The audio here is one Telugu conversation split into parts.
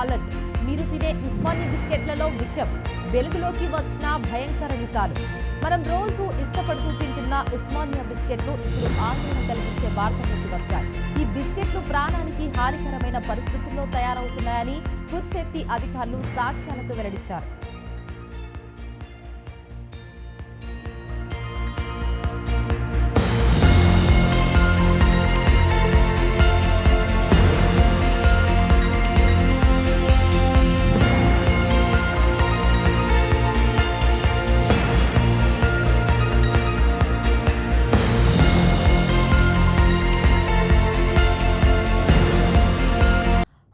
అలర్ట్. మీరు తినే ఉస్మానియా బిస్కెట్లలో విషం. వెలుగులోకి వచ్చిన భయంకర నిజాలు. మనం రోజు ఇష్టపడుతూ తింటున్న ఉస్మానియా బిస్కెట్లు ఇప్పుడు ఆందోళన కలిగించే వార్తల్లోకి వచ్చాయి. ఈ బిస్కెట్లు ప్రాణానికి హానికరమైన పరిస్థితుల్లో తయారవుతున్నాయని ఫుడ్ సేఫ్టీ అధికారులు సాక్ష్యాలతో వెల్లడించారు.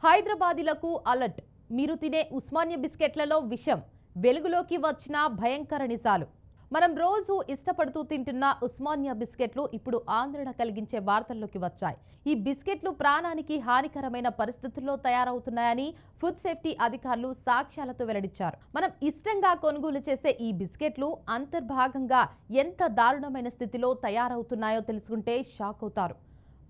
హైదరాబాదీలకు అలర్ట్. మీరు తినే ఉస్మానియా బిస్కెట్లలో విషం. వెలుగులోకి వచ్చిన భయంకర నిజాలు. మనం రోజు ఇష్టపడుతూ తింటున్న ఉస్మానియా బిస్కెట్లు ఇప్పుడు ఆందోళన కలిగించే వార్తల్లోకి వచ్చాయి. ఈ బిస్కెట్లు ప్రాణానికి హానికరమైన పరిస్థితుల్లో తయారవుతున్నాయని ఫుడ్ సేఫ్టీ అధికారులు సాక్ష్యాలతో వెల్లడించారు. మనం ఇష్టంగా కొనుగోలు చేసే ఈ బిస్కెట్లు అంతర్భాగంగా ఎంత దారుణమైన స్థితిలో తయారవుతున్నాయో తెలుసుకుంటే షాక్ అవుతారు.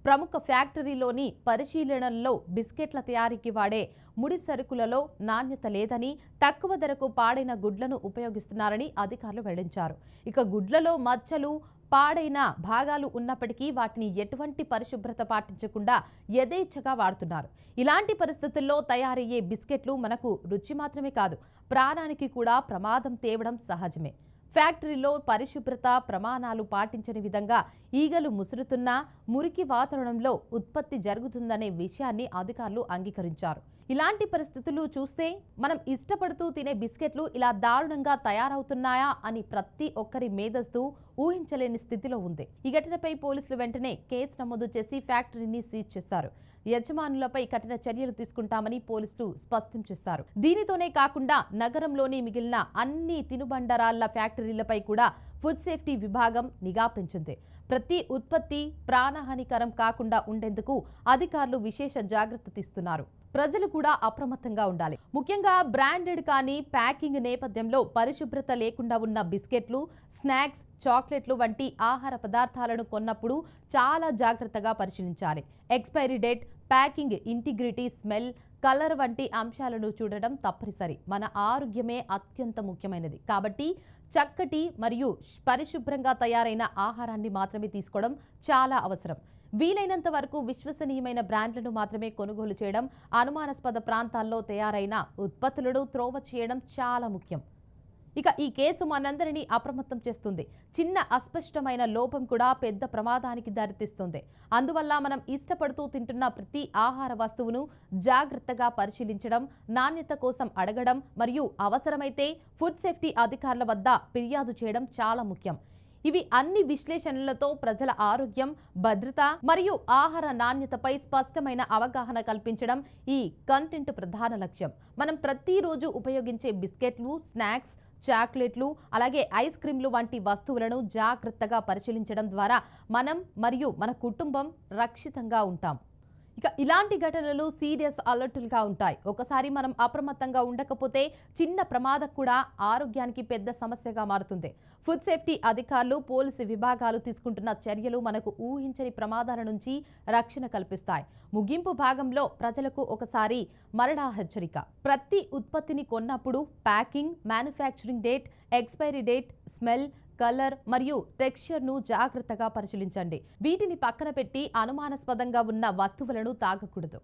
ప్రముఖ ఫ్యాక్టరీలోని పరిశీలనల్లో బిస్కెట్ల తయారీకి వాడే ముడి సరుకులలో నాణ్యత లేదని, తక్కువ ధరకు పాడైన గుడ్లను ఉపయోగిస్తున్నారని అధికారులు వెల్లడించారు. ఇక గుడ్లలో మచ్చలు, పాడైన భాగాలు ఉన్నప్పటికీ వాటిని ఎటువంటి పరిశుభ్రత పాటించకుండా యథేచ్ఛగా వాడుతున్నారు. ఇలాంటి పరిస్థితుల్లో తయారయ్యే బిస్కెట్లు మనకు రుచి మాత్రమే కాదు, ప్రాణానికి కూడా ప్రమాదం తేవడం సహజమే. ఫ్యాక్టరీలో పరిశుభ్రత ప్రమాణాలు పాటించని విధంగా ఈగలు ముసురుతున్న మురికి వాతావరణంలో ఉత్పత్తి జరుగుతుందనే విషయాన్ని అధికారులు అంగీకరించారు. ఇలాంటి పరిస్థితులు చూస్తే మనం ఇష్టపడుతూ తినే బిస్కెట్లు ఇలా దారుణంగా తయారవుతున్నాయా అని ప్రతి ఒక్కరి మేధస్సు ఊహించలేని స్థితిలో ఉంది. ఈ ఘటనపై పోలీసులు వెంటనే కేసు నమోదు చేసి ఫ్యాక్టరీని సీజ్ చేశారు. యజమానులపై కఠిన చర్యలు తీసుకుంటామని పోలీసులు స్పష్టం చేశారు. దీనితోనే కాకుండా నగరంలోని మిగిలిన అన్ని తినుబండరాళ్ల ఫ్యాక్టరీలపై కూడా ఫుడ్ సేఫ్టీ విభాగం నిఘా పెంచింది. ప్రతి ఉత్పత్తి ప్రాణహానికరం కాకుండా ఉండేందుకు అధికారులు విశేష జాగ్రత్త తీస్తున్నారు. ప్రజలు కూడా అప్రమత్తంగా ఉండాలి. ముఖ్యంగా బ్రాండెడ్ కానీ ప్యాకింగ్ నేపథ్యంలో పరిశుభ్రత లేకుండా ఉన్న బిస్కెట్లు, స్నాక్స్, చాక్లెట్లు వంటి ఆహార పదార్థాలను కొన్నప్పుడు చాలా జాగ్రత్తగా పరిశీలించాలి. Expiry date, packing integrity, smell, colour వంటి అంశాలను చూడడం తప్పనిసరి. మన ఆరోగ్యమే అత్యంత ముఖ్యమైనది కాబట్టి చక్కటి మరియు పరిశుభ్రంగా తయారైన ఆహారాన్ని మాత్రమే తీసుకోవడం చాలా అవసరం. వీలైనంత వరకు విశ్వసనీయమైన బ్రాండ్లను మాత్రమే కొనుగోలు చేయడం, అనుమానాస్పద ప్రాంతాల్లో తయారైన ఉత్పత్తులను త్రోవ చేయడం చాలా ముఖ్యం. ఇక ఈ కేసు మనందరినీ అప్రమత్తం చేస్తుంది. చిన్న అస్పష్టమైన లోపం కూడా పెద్ద ప్రమాదానికి దారితీస్తుంది. అందువల్ల మనం ఇష్టపడుతూ తింటున్న ప్రతి ఆహార వస్తువును జాగ్రత్తగా పరిశీలించడం, నాణ్యత కోసం అడగడం మరియు అవసరమైతే ఫుడ్ సేఫ్టీ అధికారుల వద్ద ఫిర్యాదు చేయడం చాలా ముఖ్యం. ఇవి అన్ని విశ్లేషణలతో ప్రజల ఆరోగ్యం, భద్రత మరియు ఆహార నాణ్యతపై స్పష్టమైన అవగాహన కల్పించడం ఈ కంటెంట్ ప్రధాన లక్ష్యం. మనం ప్రతిరోజు ఉపయోగించే బిస్కెట్లు, స్నాక్స్, చాక్లెట్లు, అలాగే ఐస్ క్రీంలు వంటి వస్తువులను జాగ్రత్తగా పరిశీలించడం ద్వారా మనం మరియు మన కుటుంబం రక్షితంగా ఉంటాం. ఇక ఇలాంటి ఘటనలు సీరియస్ అలర్టులుగా ఉంటాయి. ఒకసారి మనం అప్రమత్తంగా ఉండకపోతే చిన్న ప్రమాదం కూడా ఆరోగ్యానికి పెద్ద సమస్యగా మారుతుంది. ఫుడ్ సేఫ్టీ అధికారులు, పోలీసు విభాగాలు తీసుకుంటున్న చర్యలు మనకు ఊహించని ప్రమాదాల నుంచి రక్షణ కల్పిస్తాయి. ముగింపు భాగంలో ప్రజలకు ఒకసారి మరలా హెచ్చరిక. ప్రతి ఉత్పత్తిని కొన్నప్పుడు packing, manufacturing date, expiry date, smell, colour మరియు టెక్స్చర్ను జాగ్రత్తగా పరిశీలించండి. వీటిని పక్కన పెట్టి అనుమానాస్పదంగా ఉన్న వస్తువులను తాగకూడదు.